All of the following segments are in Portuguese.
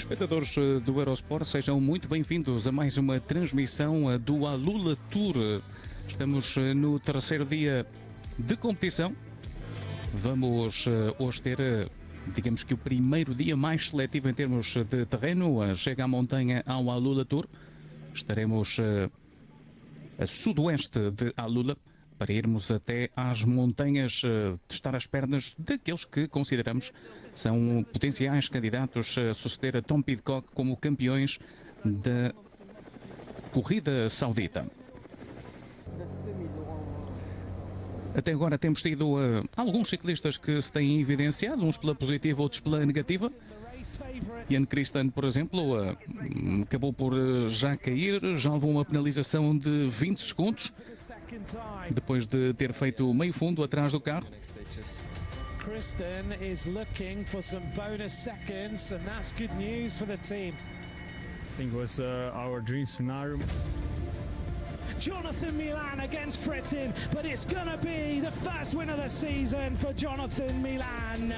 Espectadores do Eurosport, sejam muito bem-vindos a mais uma transmissão do Alula Tour. Estamos no terceiro dia de competição. Vamos hoje ter, digamos que o primeiro dia mais seletivo em termos de terreno. Chega à montanha ao Alula Tour. Estaremos a sudoeste de Alula para irmos até às montanhas, testar as pernas daqueles que consideramos são potenciais candidatos a suceder a Tom Pidcock como campeões da corrida saudita. Até agora temos tido alguns ciclistas que se têm evidenciado, uns pela positiva, outros pela negativa. Jan Christen, por exemplo, acabou por já cair, já levou uma penalização de 20 segundos, depois de ter feito meio fundo atrás do carro. Christen is looking for some bonus seconds, and that's good news for the team. I think it was our dream scenario. Jonathan Milan against Frittin, but it's gonna be the first win of the season for Jonathan Milan.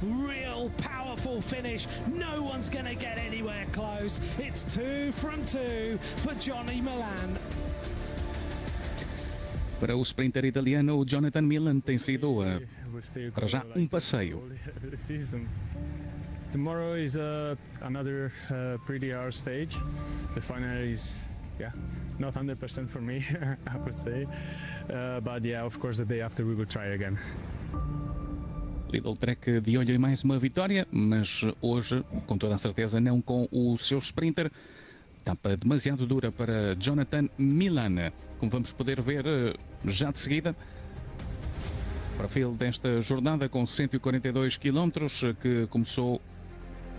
Real powerful finish. No one's gonna get anywhere close. It's 2 from 2 for Johnny Milan. Para o sprinter italiano, o Jonathan Milan tem sido para já passeio. Tomorrow is another pretty hard stage. The final is not 100% for me, I would say. But yeah, of course the day after we will try again. Lidl Trek de olho em mais uma vitória, mas hoje, com toda a certeza, não com o seu sprinter. Etapa demasiado dura para Jonathan Milan, como vamos poder ver já de seguida. Perfil desta jornada com 142 km, que começou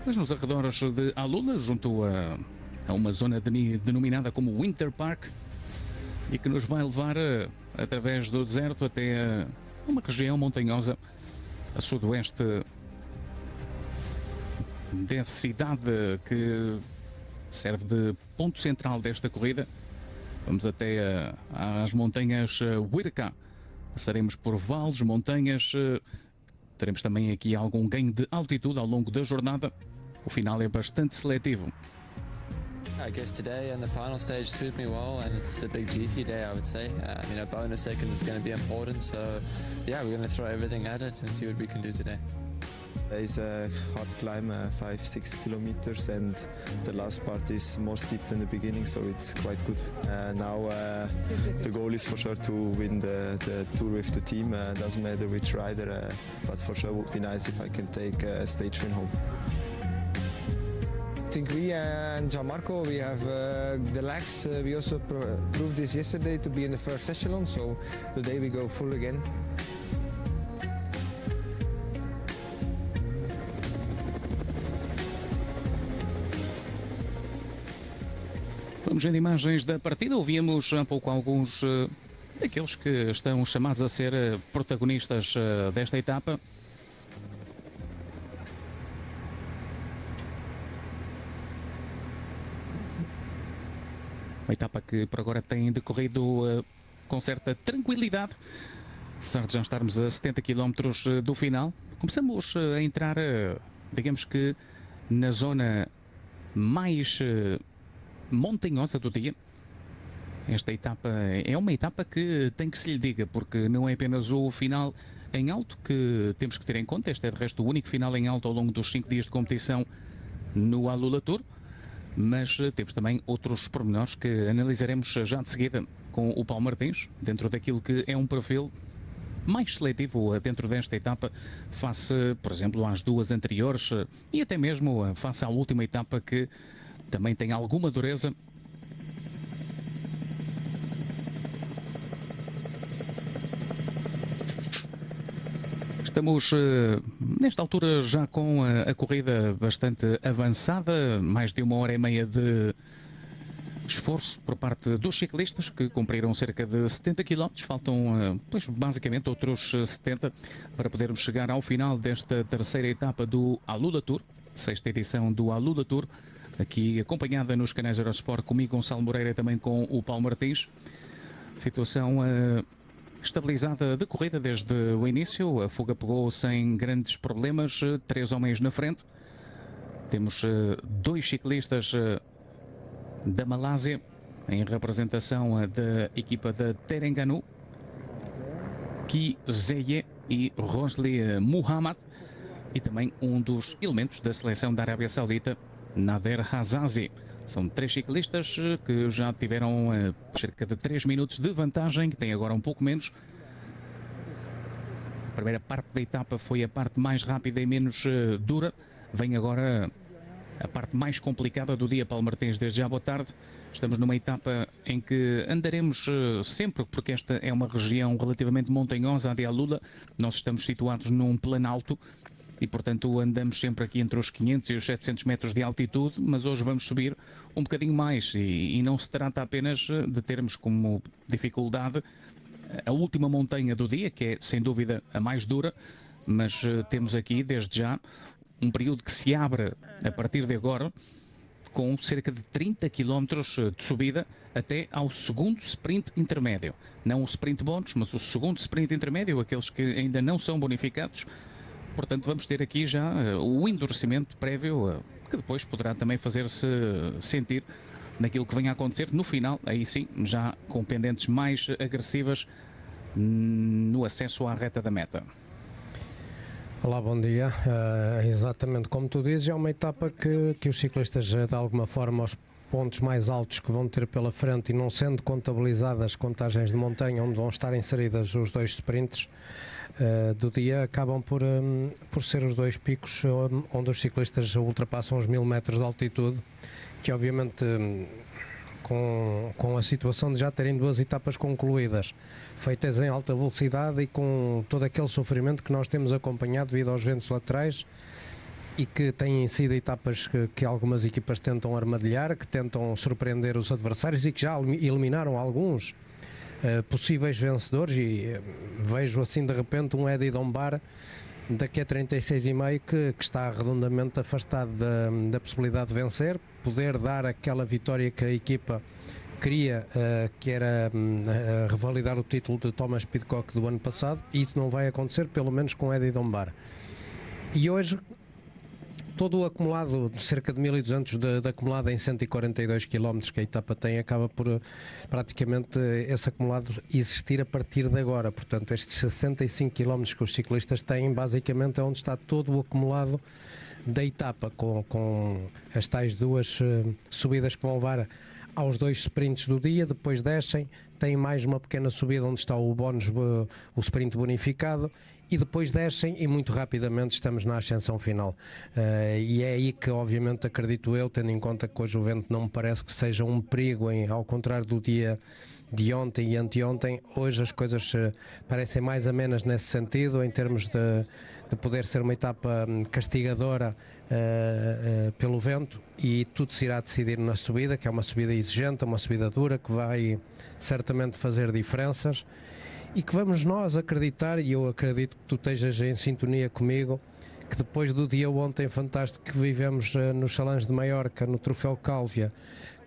nos arredores de Alula, junto a uma zona denominada como Winter Park, e que nos vai levar através do deserto até uma região montanhosa a sudoeste da cidade que serve de ponto central desta corrida. Vamos até às montanhas Wirka. Passaremos por vales, montanhas. Teremos também aqui algum ganho de altitude ao longo da jornada. O final é bastante seletivo. I guess today and the final stage suit me well, and it's the big GC day, I would say. A bonus second is going to be important, so yeah, we're going to throw everything at it and see what we can do today. It's a hard climb, 5-6 kilometers, and the last part is more steep than the beginning, so it's quite good. Now the goal is for sure to win the tour with the team. Doesn't matter which rider, but for sure would be nice if I can take a stage win home. I think we and Gianmarco, we have the legs. We also proved this yesterday to be in the first echelon, so today we go full again. Vamos ver imagens da partida. Ouvíamos há pouco alguns daqueles que estão chamados a ser protagonistas desta etapa. Uma etapa que por agora tem decorrido com certa tranquilidade, apesar de já estarmos a 70 km do final. Começamos a entrar, digamos que, na zona mais montanhosa do dia. Esta etapa é uma etapa que tem que se lhe diga, porque não é apenas o final em alto que temos que ter em conta. Este é de resto o único final em alto ao longo dos 5 dias de competição no Alula Tour, mas temos também outros pormenores que analisaremos já de seguida com o Paulo Martins, dentro daquilo que é um perfil mais seletivo dentro desta etapa, face, por exemplo, às duas anteriores e até mesmo face à última etapa, que também tem alguma dureza. Estamos, nesta altura, já com a corrida bastante avançada, mais de 1h30 de esforço por parte dos ciclistas, que cumpriram cerca de 70 km. Faltam, pois, basicamente outros 70 para podermos chegar ao final desta terceira etapa do Alula Tour, sexta edição do Alula Tour, aqui acompanhada nos canais Eurosport, comigo, Gonçalo Moreira, e também com o Paulo Martins. Situação estabilizada de corrida desde o início. A fuga pegou sem grandes problemas, 3 homens na frente. Temos dois ciclistas da Malásia em representação da equipa de Terengganu, Ki Zeye e Rosli Muhammad, e também um dos elementos da seleção da Arábia Saudita, Nader Hazazi. São três ciclistas que já tiveram cerca de 3 minutos de vantagem, que têm agora um pouco menos. A primeira parte da etapa foi a parte mais rápida e menos dura. Vem agora a parte mais complicada do dia. Paulo Martins, desde já boa tarde. Estamos numa etapa em que andaremos sempre, porque esta é uma região relativamente montanhosa, a de Alula. Nós estamos situados num planalto e, portanto, andamos sempre aqui entre os 500 e os 700 metros de altitude, mas hoje vamos subir um bocadinho mais e não se trata apenas de termos como dificuldade a última montanha do dia, que é sem dúvida a mais dura, mas temos aqui desde já um período que se abre a partir de agora com cerca de 30 km de subida até ao segundo sprint intermédio. Não o sprint bónus, mas o segundo sprint intermédio, aqueles que ainda não são bonificados. Portanto, vamos ter aqui já o endurecimento prévio, que depois poderá também fazer-se sentir naquilo que vem a acontecer no final, aí sim, já com pendentes mais agressivas no acesso à reta da meta. Olá, bom dia. Exatamente como tu dizes, é uma etapa que os ciclistas, de alguma forma, aos pontos mais altos que vão ter pela frente e não sendo contabilizadas contagens de montanha, onde vão estar inseridas os dois sprints do dia, acabam por ser os dois picos onde os ciclistas ultrapassam os 1000 metros de altitude, que obviamente com a situação de já terem duas etapas concluídas, feitas em alta velocidade e com todo aquele sofrimento que nós temos acompanhado devido aos ventos laterais, e que têm sido etapas que algumas equipas tentam armadilhar, que tentam surpreender os adversários e que já eliminaram alguns possíveis vencedores, e vejo assim de repente um Eddie Dunbar daqui a 36,5 que está redondamente afastado da possibilidade de vencer, poder dar aquela vitória que a equipa queria, que era revalidar o título de Thomas Pidcock do ano passado, e isso não vai acontecer, pelo menos com Eddie Dunbar. E hoje todo o acumulado, de cerca de 1200 de acumulado em 142 km que a etapa tem, acaba por praticamente esse acumulado existir a partir de agora. Portanto, estes 65 km que os ciclistas têm, basicamente é onde está todo o acumulado da etapa, com as tais duas subidas que vão levar aos dois sprints do dia, depois descem, tem mais uma pequena subida onde está o bónus, o sprint bonificado, e depois descem e muito rapidamente estamos na ascensão final. E é aí que obviamente acredito eu, tendo em conta que hoje o vento não me parece que seja um perigo, ao contrário do dia de ontem e anteontem, hoje as coisas parecem mais amenas nesse sentido, em termos de poder ser uma etapa castigadora pelo vento, e tudo se irá decidir na subida, que é uma subida exigente, uma subida dura, que vai certamente fazer diferenças, e que vamos nós acreditar, e eu acredito que tu estejas em sintonia comigo, que depois do dia ontem fantástico que vivemos nos Salões de Maiorca, no Troféu Cálvia,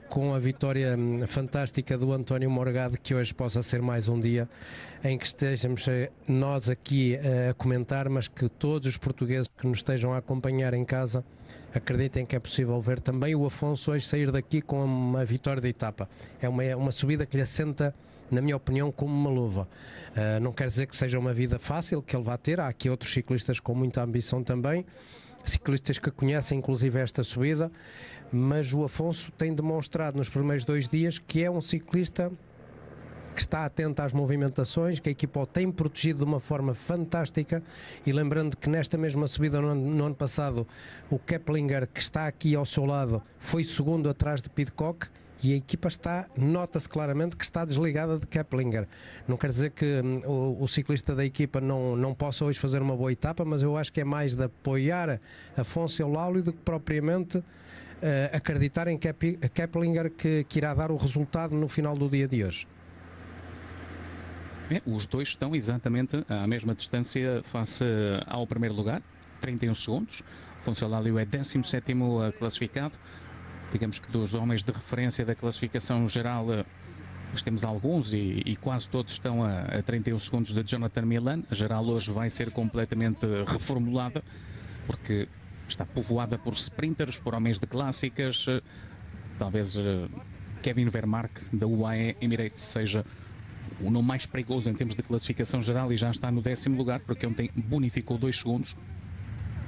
com a vitória fantástica do António Morgado, que hoje possa ser mais um dia em que estejamos nós aqui a comentar, mas que todos os portugueses que nos estejam a acompanhar em casa acreditem que é possível ver também o Afonso hoje sair daqui com uma vitória de etapa. É uma subida que lhe assenta, na minha opinião, como uma luva. Não quer dizer que seja uma vida fácil que ele vai ter, há aqui outros ciclistas com muita ambição também, ciclistas que conhecem inclusive esta subida, mas o Afonso tem demonstrado nos primeiros 2 dias que é um ciclista que está atento às movimentações, que a equipa o tem protegido de uma forma fantástica, e lembrando que nesta mesma subida no ano passado o Keplinger, que está aqui ao seu lado, foi segundo atrás de Pidcock, e a equipa nota-se claramente que está desligada de Keplinger. Não quer dizer que o ciclista da equipa não possa hoje fazer uma boa etapa, mas eu acho que é mais de apoiar Afonso Eulauli do que propriamente acreditar em Keplinger que irá dar o resultado no final do dia de hoje. Os dois estão exatamente à mesma distância face ao primeiro lugar, 31 segundos. Afonso Eulauli é 17º classificado. Digamos que dos homens de referência da classificação geral, nós temos alguns e quase todos estão a 31 segundos de Jonathan Milan. A geral hoje vai ser completamente reformulada, porque está povoada por sprinters, por homens de clássicas. Talvez Kevin Vermaak da UAE Emirates seja o nome mais perigoso em termos de classificação geral e já está no 10º lugar, porque ontem bonificou 2 segundos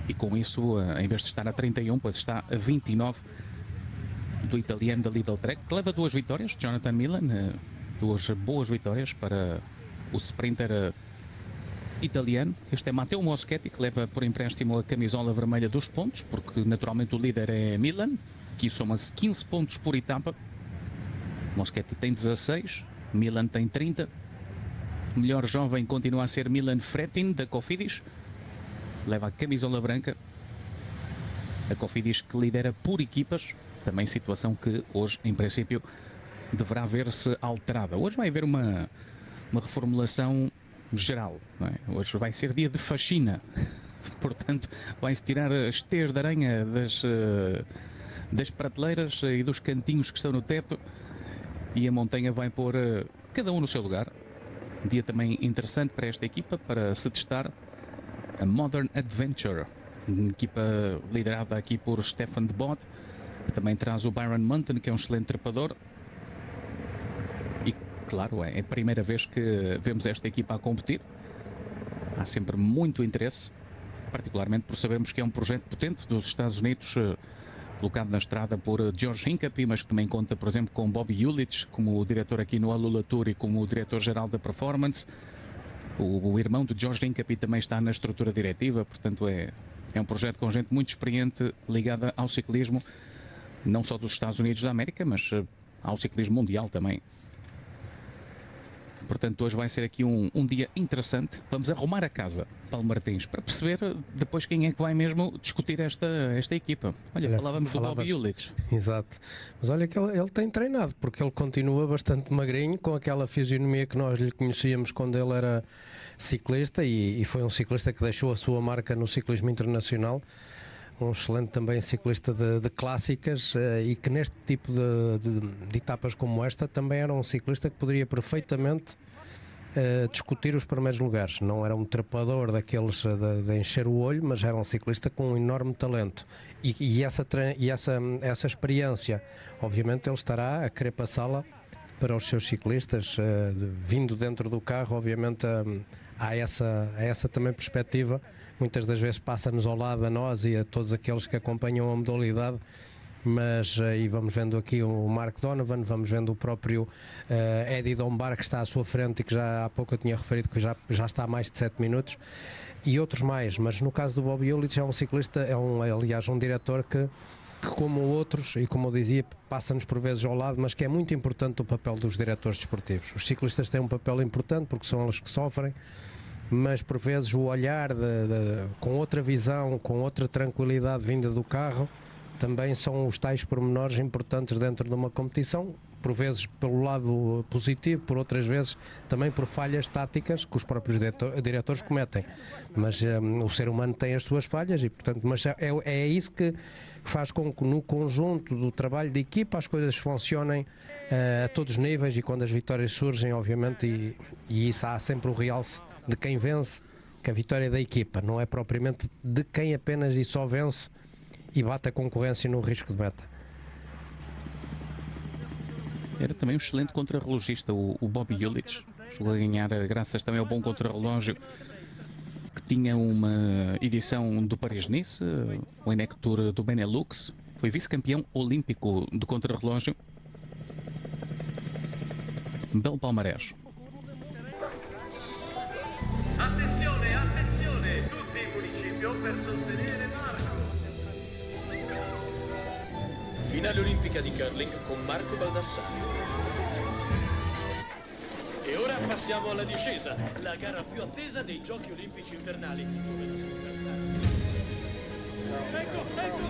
e com isso, em vez de estar a 31, pois está a 29 do italiano da Lidl Trek, que leva 2 vitórias, Jonathan Milan, 2 boas vitórias para o sprinter italiano. Este é Matteo Moschetti, que leva por empréstimo a camisola vermelha dos pontos, porque naturalmente o líder é Milan, que soma-se 15 pontos por etapa. Moschetti tem 16, Milan tem 30. O melhor jovem continua a ser Milan Fretin, da Cofidis, leva a camisola branca. A Cofidis que lidera por equipas, também situação que hoje, em princípio, deverá ver-se alterada. Hoje vai haver uma reformulação geral, não é? Hoje vai ser dia de faxina, portanto vai-se tirar as teias de aranha das prateleiras e dos cantinhos que estão no teto, e a montanha vai pôr cada um no seu lugar. Um dia também interessante para esta equipa, para se testar a Modern Adventure, uma equipa liderada aqui por Stefan de Bod, que também traz o Byron Munton, que é um excelente trepador. E claro, é a primeira vez que vemos esta equipa a competir. Há sempre muito interesse, particularmente por sabermos que é um projeto potente dos Estados Unidos, colocado na estrada por George Hincapie, mas que também conta, por exemplo, com Bobby Hewlett como diretor aqui no Alula Tour e como diretor-geral da Performance. O irmão de George Hincapie também está na estrutura diretiva, portanto é um projeto com gente muito experiente ligada ao ciclismo, não só dos Estados Unidos da América, mas ao ciclismo mundial também. Portanto, hoje vai ser aqui um dia interessante. Vamos arrumar a casa, Paulo Martins, para perceber depois quem é que vai mesmo discutir esta equipa. Olha, falávamos do Bobby Hewlett. Exato. Mas olha que ele tem treinado, porque ele continua bastante magrinho, com aquela fisionomia que nós lhe conhecíamos quando ele era ciclista, e foi um ciclista que deixou a sua marca no ciclismo internacional. Um excelente também ciclista de clássicas, e que neste tipo de etapas como esta também era um ciclista que poderia perfeitamente discutir os primeiros lugares. Não era um trepador daqueles de encher o olho, mas era um ciclista com um enorme talento, e essa experiência obviamente ele estará a querer passá-la para os seus ciclistas, vindo dentro do carro. Obviamente há essa também perspectiva. Muitas das vezes passa-nos ao lado a nós e a todos aqueles que acompanham a modalidade, mas aí vamos vendo aqui o Mark Donovan, vamos vendo o próprio Eddie Dunbar, que está à sua frente e que já há pouco eu tinha referido que já está a mais de 7 minutos, e outros mais. Mas no caso do Bobby Hewlett é um ciclista, aliás um diretor que como outros, e como eu dizia, passa-nos por vezes ao lado, mas que é muito importante o papel dos diretores desportivos. Os ciclistas têm um papel importante porque são eles que sofrem, mas por vezes o olhar com outra visão, com outra tranquilidade vinda do carro, também são os tais pormenores importantes dentro de uma competição, por vezes pelo lado positivo, por outras vezes também por falhas táticas que os próprios diretores cometem. Mas o ser humano tem as suas falhas, e portanto, mas é isso que faz com que no conjunto do trabalho de equipa as coisas funcionem a todos os níveis, e quando as vitórias surgem, obviamente, e isso há sempre o realce de quem vence, que a vitória é da equipa, não é propriamente de quem apenas e só vence e bate a concorrência no risco de meta. Era também um excelente contrarrelogista o Bobby Hewlett, chegou a ganhar graças também ao bom contrarrelógio que tinha uma edição do Paris-Nice, o ENEC Tour do Benelux, foi vice-campeão olímpico do contrarrelógio. Belo palmarés. Attenzione, attenzione, tutti in municipio per sostenere Marco. Finale olimpica di curling con Marco Baldassarri. E ora passiamo alla discesa, la gara più attesa dei Giochi Olimpici Invernali, dove la superstar. Ecco Marco,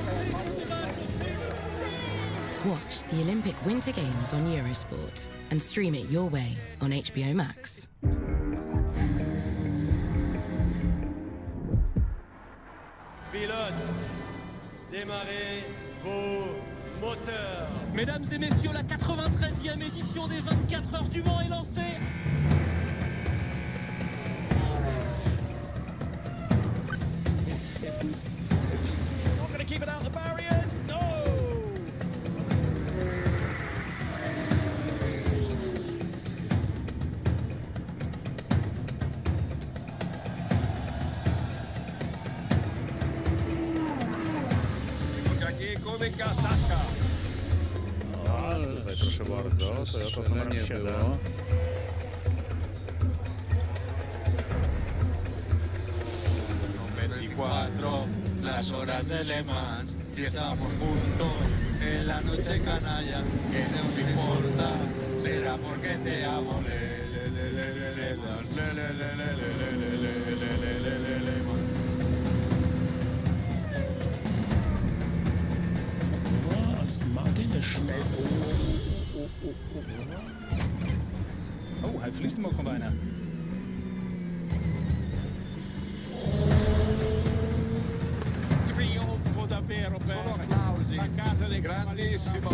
Watch the Olympic Winter Games on Eurosport and stream it your way on HBO Max. Pilote, démarrez vos moteurs. Mesdames et messieurs, la 93e édition des 24 heures du Mans est lancée. zamyka Staszka. Tutaj proszę bardzo, to numer 7. 24, las horas de Le Mans, si estamos juntos en la noche canalla, que no nos importa, será porque te amo. Aston Martin ist schnellst. Oh, hij verliest hem ook al bijna. Trionfo davvero per la casa del grandissimo.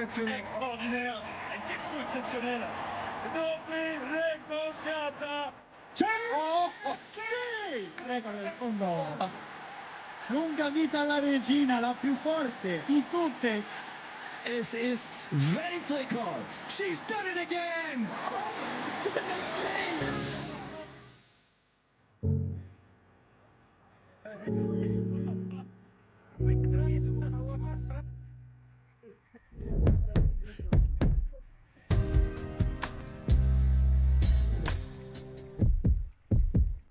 Extraordinaire, un texto exceptionnel. Doppel recoscata. Lunga vita alla regina, la più forte di tutte. Es ist very close. She's done it again.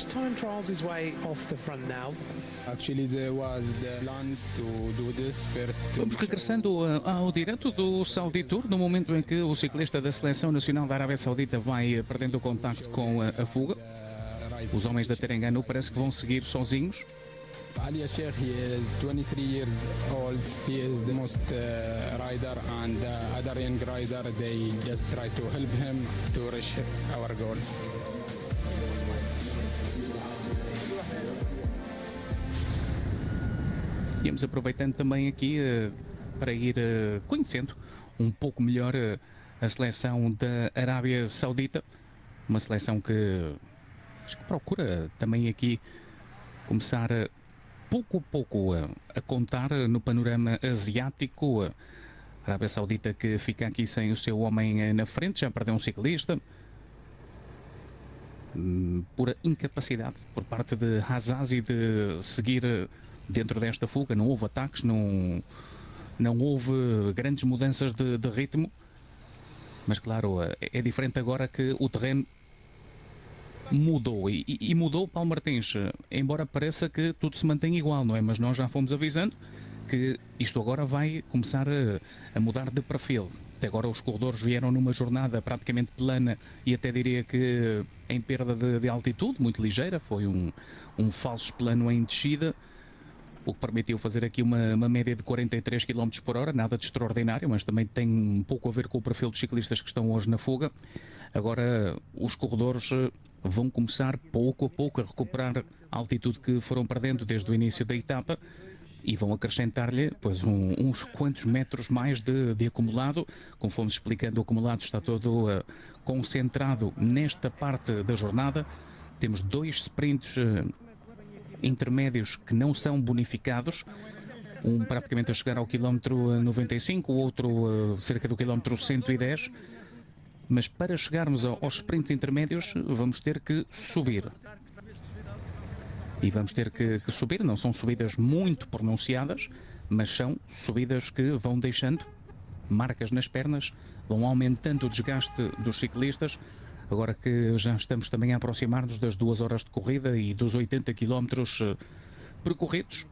Time trials his way off the front now. Actually, there was the plan to do this first. Vamos regressando ao direto do Saudi Tour, no momento em que o ciclista da Seleção Nacional da Arábia Saudita vai perdendo o contacto com a fuga. Os homens da Terengganu parece que vão seguir sozinhos. Ali Sheikh, he is 23 years old. He is the most rider, and other young rider, they just try to help him to reach our goal. Íamos aproveitando também aqui para ir conhecendo um pouco melhor a seleção da Arábia Saudita, uma seleção que acho que procura também aqui começar pouco a pouco a contar no panorama asiático. A Arábia Saudita que fica aqui sem o seu homem na frente, já perdeu um ciclista por incapacidade por parte de Hazazi de seguir dentro desta fuga. Não houve ataques, não houve grandes mudanças de ritmo, mas claro, é diferente agora que o terreno mudou e mudou. Paulo Martins, embora pareça que tudo se mantém igual, não é? Mas nós já fomos avisando que isto agora vai começar a mudar de perfil. Até agora os corredores vieram numa jornada praticamente plana e até diria que em perda de altitude, muito ligeira, foi um falso plano em descida, o que permitiu fazer aqui uma média de 43 km por hora, nada de extraordinário, mas também tem um pouco a ver com o perfil dos ciclistas que estão hoje na fuga. Agora os corredores vão começar pouco a pouco a recuperar a altitude que foram perdendo desde o início da etapa e vão acrescentar-lhe pois uns quantos metros mais de acumulado. Como fomos explicando, o acumulado está todo concentrado nesta parte da jornada. Temos 2 sprints intermédios que não são bonificados, um praticamente a chegar ao quilómetro 95, o outro cerca do quilómetro 110, mas para chegarmos aos sprints intermédios vamos ter que subir. E vamos ter que subir, não são subidas muito pronunciadas, mas são subidas que vão deixando marcas nas pernas, vão aumentando o desgaste dos ciclistas. agora que já estamos também a aproximar-nos das 2 horas de corrida e dos 80 km percorridos.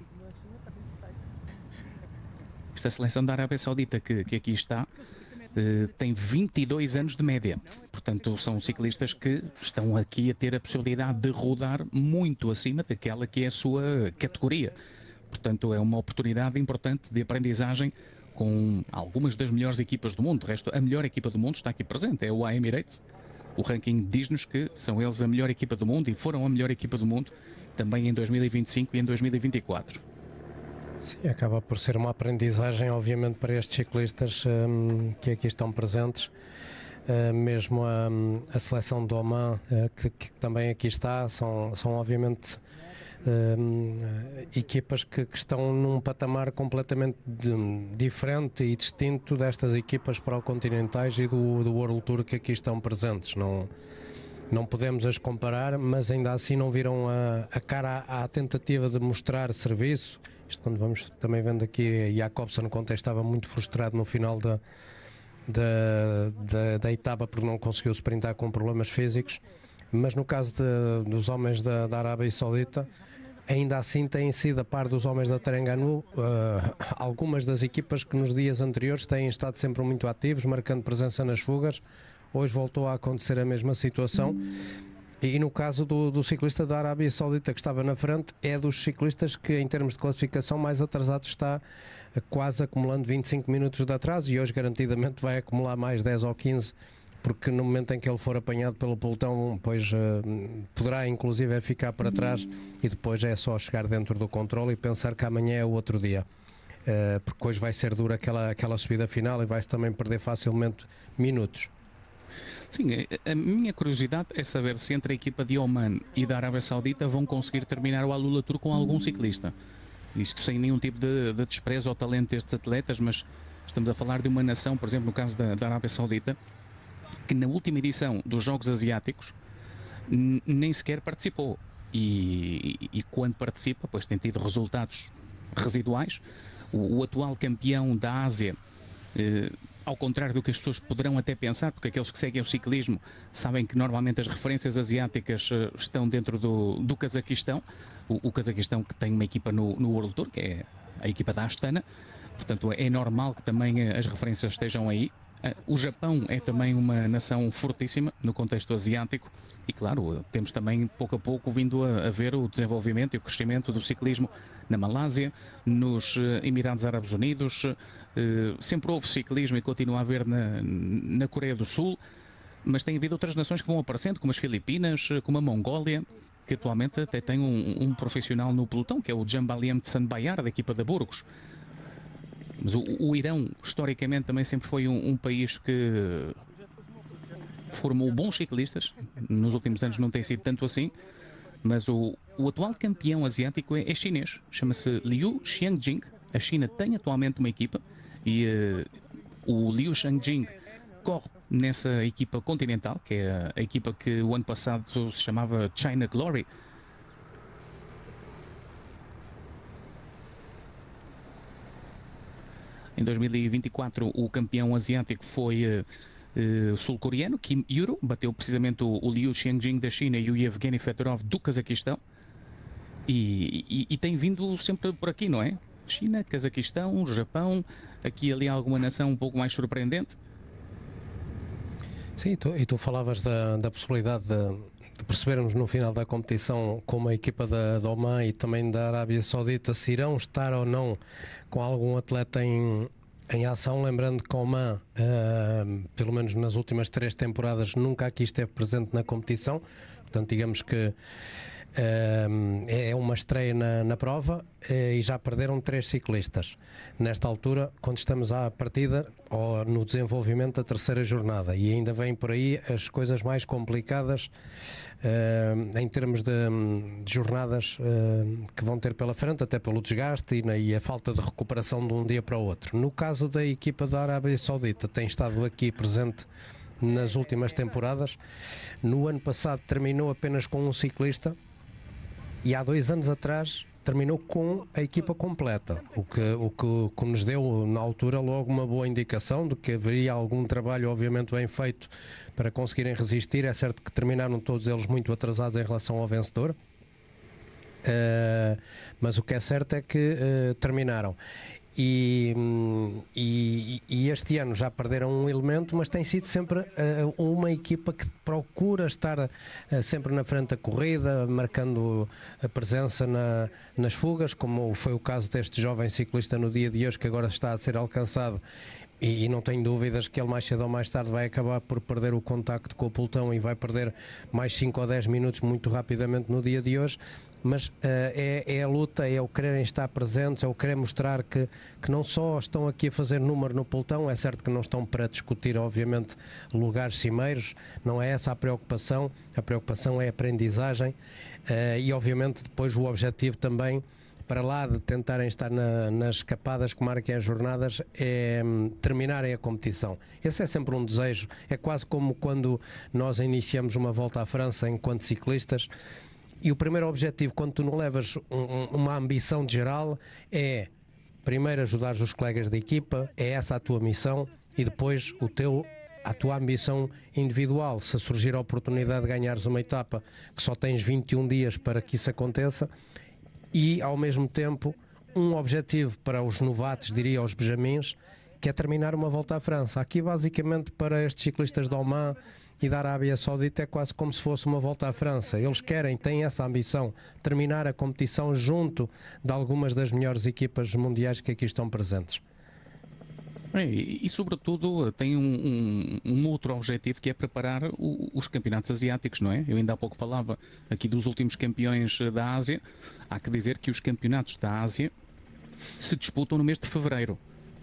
Esta seleção da Arábia Saudita que aqui está tem 22 anos de média, portanto são ciclistas que estão aqui a ter a possibilidade de rodar muito acima daquela que é a sua categoria. Portanto é uma oportunidade importante de aprendizagem com algumas das melhores equipas do mundo. De resto, a melhor equipa do mundo está aqui presente, é o Emirates. O ranking diz-nos que são eles a melhor equipa do mundo e foram a melhor equipa do mundo também em 2025 e em 2024. Sim, acaba por ser uma aprendizagem, obviamente, para estes ciclistas que aqui estão presentes. Mesmo a seleção do Oman, que também aqui está, são obviamente equipas que estão num patamar completamente diferente e distinto destas equipas pró-continentais e do World Tour que aqui estão presentes. Não podemos as comparar, mas ainda assim não viram a cara à tentativa de mostrar serviço. Isto quando vamos também vendo aqui Jakobsen, quando estava muito frustrado no final da etapa porque não conseguiu sprintar com problemas físicos, mas no caso dos homens da Arábia Saudita, ainda assim têm sido a par dos homens da Terengganu algumas das equipas que nos dias anteriores têm estado sempre muito ativos, marcando presença nas fugas. Hoje voltou a acontecer a mesma situação. E no caso do ciclista da Arábia Saudita que estava na frente, é dos ciclistas que em termos de classificação mais atrasado está, quase acumulando 25 minutos de atraso, e hoje garantidamente vai acumular mais 10 ou 15, porque no momento em que ele for apanhado pelo pelotão, pois poderá inclusive ficar para trás, e depois é só chegar dentro do controle e pensar que amanhã é o outro dia, porque hoje vai ser dura aquela subida final e vai-se também perder facilmente minutos. Sim, a minha curiosidade é saber se entre a equipa de Oman e da Arábia Saudita vão conseguir terminar o Alula Tour com algum ciclista. Isto sem nenhum tipo de desprezo ao talento destes atletas, mas estamos a falar de uma nação, por exemplo, no caso da Arábia Saudita, que na última edição dos Jogos Asiáticos nem sequer participou. E quando participa, pois tem tido resultados residuais. O atual campeão da Ásia, ao contrário do que as pessoas poderão até pensar, porque aqueles que seguem o ciclismo sabem que normalmente as referências asiáticas estão dentro do Cazaquistão. O Cazaquistão que tem uma equipa no World Tour, que é a equipa da Astana, portanto é normal que também as referências estejam aí. O Japão é também uma nação fortíssima no contexto asiático e, claro, temos também pouco a pouco vindo a ver o desenvolvimento e o crescimento do ciclismo na Malásia, nos Emirados Árabes Unidos. Sempre houve ciclismo e continua a haver na Coreia do Sul, mas tem havido outras nações que vão aparecendo, como as Filipinas, como a Mongólia, que atualmente até tem um profissional no pelotão, que é o Jambaliem Tsanbayar, da equipa da Burgos. Mas o Irão, historicamente, também sempre foi um país que formou bons ciclistas. Nos últimos anos não tem sido tanto assim, mas o atual campeão asiático é chinês, chama-se Liu Xiangjing. A China tem atualmente uma equipa e o Liu Xiangjing corre nessa equipa continental, que é a equipa que o ano passado se chamava China Glory. Em 2024 o campeão asiático foi sul-coreano, Kim Yuro, bateu precisamente o Liu Xiangjing da China e o Yevgeny Fedorov do Cazaquistão, e tem vindo sempre por aqui, não é? China, Cazaquistão, Japão, aqui e ali alguma nação um pouco mais surpreendente. Sim, e tu falavas da possibilidade de percebermos no final da competição como a equipa da Oman e também da Arábia Saudita se irão estar ou não com algum atleta em ação, lembrando que a Oman, pelo menos nas últimas 3 temporadas, nunca aqui esteve presente na competição, portanto digamos que é uma estreia na prova, e já perderam 3 ciclistas nesta altura, quando estamos à partida ou no desenvolvimento da 3ª jornada, e ainda vêm por aí as coisas mais complicadas em termos de jornadas que vão ter pela frente, até pelo desgaste e a falta de recuperação de um dia para o outro. No caso da equipa da Arábia Saudita, tem estado aqui presente nas últimas temporadas. No ano passado terminou apenas com um ciclista, e há 2 anos atrás terminou com a equipa completa, o que nos deu na altura logo uma boa indicação de que haveria algum trabalho obviamente bem feito para conseguirem resistir. É certo que terminaram todos eles muito atrasados em relação ao vencedor, mas o que é certo é que terminaram. E este ano já perderam um elemento, mas tem sido sempre uma equipa que procura estar sempre na frente da corrida, marcando a presença nas fugas, como foi o caso deste jovem ciclista no dia de hoje, que agora está a ser alcançado. E não tenho dúvidas que ele mais cedo ou mais tarde vai acabar por perder o contacto com o pelotão e vai perder mais 5 ou 10 minutos muito rapidamente no dia de hoje. Mas é a luta, é o quererem estar presentes, é o querer mostrar que não só estão aqui a fazer número no pelotão. É certo que não estão para discutir obviamente lugares cimeiros, não é essa a preocupação é a aprendizagem e obviamente depois o objetivo também, para lá de tentarem estar nas escapadas que marquem as jornadas, é terminarem a competição. Esse é sempre um desejo, é quase como quando nós iniciamos uma volta à França enquanto ciclistas, e o primeiro objetivo, quando tu não levas uma ambição de geral, é primeiro ajudar os colegas de equipa, é essa a tua missão, e depois a tua ambição individual. Se surgir a oportunidade de ganhares uma etapa que só tens 21 dias para que isso aconteça, e ao mesmo tempo um objetivo para os novatos, diria os benjamins, que é terminar uma volta à França. Aqui basicamente para estes ciclistas de Oman e da Arábia Saudita é quase como se fosse uma volta à França. Eles têm essa ambição, terminar a competição junto de algumas das melhores equipas mundiais que aqui estão presentes. E sobretudo tem um outro objetivo, que é preparar os campeonatos asiáticos, não é? Eu ainda há pouco falava aqui dos últimos campeões da Ásia. Há que dizer que os campeonatos da Ásia se disputam no mês de fevereiro,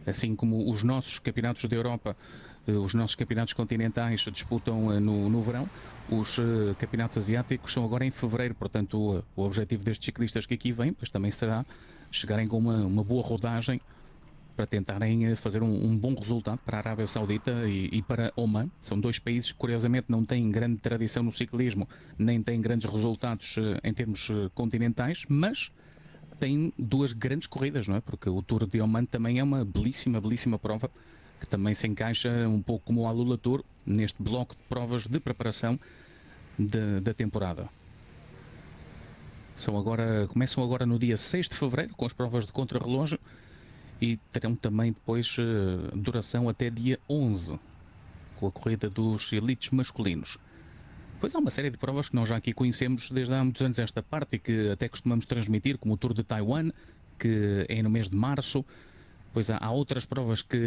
assim como os nossos campeonatos da Europa, os nossos campeonatos continentais se disputam no verão. Os campeonatos asiáticos são agora em fevereiro. Portanto, o objetivo destes ciclistas que aqui vêm, pois também será chegarem com uma boa rodagem para tentarem fazer um bom resultado para a Arábia Saudita e para Oman. São dois países que curiosamente não têm grande tradição no ciclismo, nem têm grandes resultados em termos continentais, mas têm duas grandes corridas, não é? Porque o Tour de Oman também é uma belíssima, belíssima prova, que também se encaixa um pouco como o Alula Tour neste bloco de provas de preparação da temporada. Começam agora no dia 6 de fevereiro com as provas de contrarrelógio e terão também depois duração até dia 11 com a corrida dos elites masculinos. Depois há uma série de provas que nós já aqui conhecemos desde há muitos anos esta parte e que até costumamos transmitir, como o Tour de Taiwan, que é no mês de março. Pois há outras provas que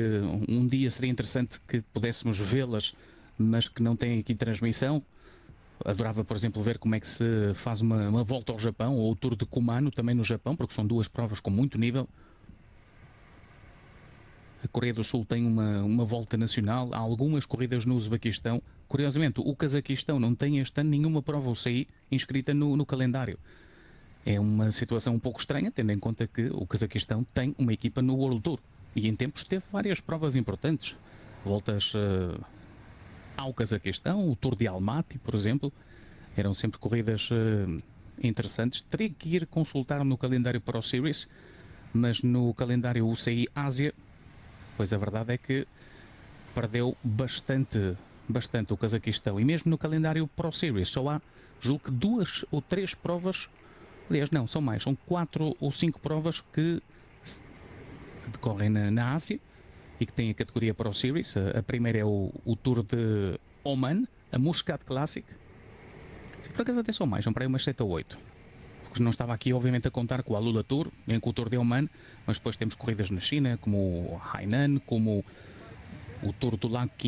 um dia seria interessante que pudéssemos vê-las, mas que não têm aqui transmissão. Adorava, por exemplo, ver como é que se faz uma volta ao Japão, ou o Tour de Kumano também no Japão, porque são duas provas com muito nível. A Coreia do Sul tem uma volta nacional, há algumas corridas no Uzbequistão. Curiosamente, o Cazaquistão não tem este ano nenhuma prova UCI inscrita no calendário. É uma situação um pouco estranha, tendo em conta que o Cazaquistão tem uma equipa no World Tour e em tempos teve várias provas importantes. Voltas ao Cazaquistão, o Tour de Almaty, por exemplo, eram sempre corridas interessantes. Teria que ir consultar no calendário Pro Series, mas no calendário UCI Ásia, pois a verdade é que perdeu bastante o Cazaquistão. E mesmo no calendário Pro Series só há, julgo que 2 ou 3 provas. Aliás, não, são mais, são 4 ou 5 provas que decorrem na Ásia e que têm a categoria Pro Series. A primeira é o Tour de Oman, a Muscat Classic. Por acaso até são mais, são para aí umas 7 ou 8. Porque não estava aqui, obviamente, a contar com o Alula Tour, nem com o Tour de Oman, mas depois temos corridas na China, como o Hainan, como o Tour do Lago Qing.